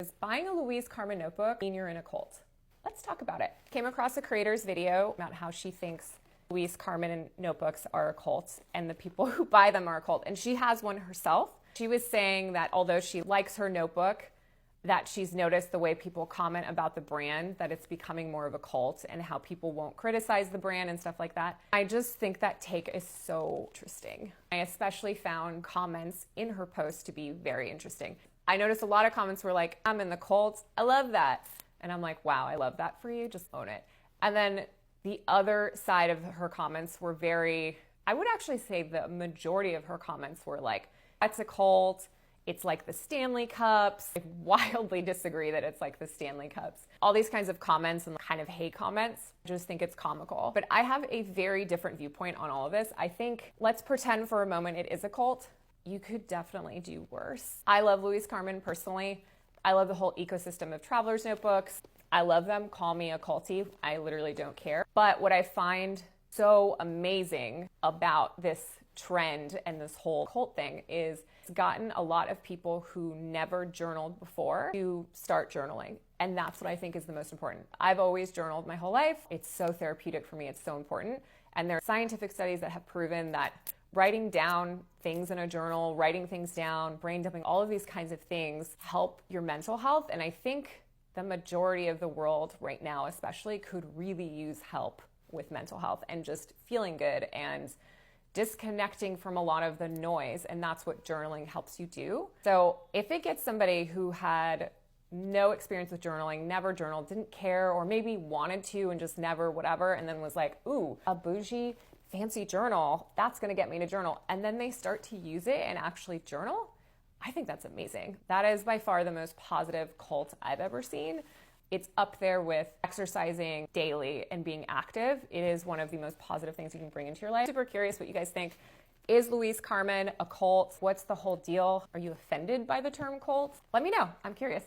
Is buying a Louise Carmen notebook mean you're in a cult? Let's talk about it. Came across a creator's video about how she thinks Louise Carmen notebooks are a cult and the people who buy them are a cult. And she has one herself. She was saying that although she likes her notebook, that she's noticed the way people comment about the brand, that it's becoming more of a cult and how people won't criticize the brand and stuff like that. I just think that take is so interesting. I especially found comments in her post to be very interesting. I noticed a lot of comments were like, I'm in the cult. I love that. And I'm like, wow, I love that for you. Just own it. And then the other side of her comments were I would actually say the majority of her comments were like, that's a cult. It's like the Stanley Cups. I wildly disagree that it's like the Stanley Cups. All these kinds of comments and kind of hate comments, I just think it's comical. But I have a very different viewpoint on all of this. I think, let's pretend for a moment it is a cult. You could definitely do worse. I love Louise Carmen personally. I love the whole ecosystem of traveler's notebooks. I love them. Call me a culty. I literally don't care. But what I find so amazing about this trend and this whole cult thing is it's gotten a lot of people who never journaled before to start journaling. And that's what I think is the most important. I've always journaled my whole life. It's so therapeutic for me. It's so important. And there are scientific studies that have proven that writing down things in a journal, writing things down, brain dumping, all of these kinds of things help your mental health. And I think the majority of the world right now especially could really use help with mental health and just feeling good and disconnecting from a lot of the noise. And that's what journaling helps you do. So if it gets somebody who had no experience with journaling, never journaled, didn't care, or maybe wanted to and just never whatever, and then was like, ooh, a bougie fancy journal, that's gonna get me to journal. And then they start to use it and actually journal. I think that's amazing. That is by far the most positive cult I've ever seen. It's up there with exercising daily and being active. It is one of the most positive things you can bring into your life. Super curious what you guys think. Is Louise Carmen a cult? What's the whole deal? Are you offended by the term cult? Let me know. I'm curious.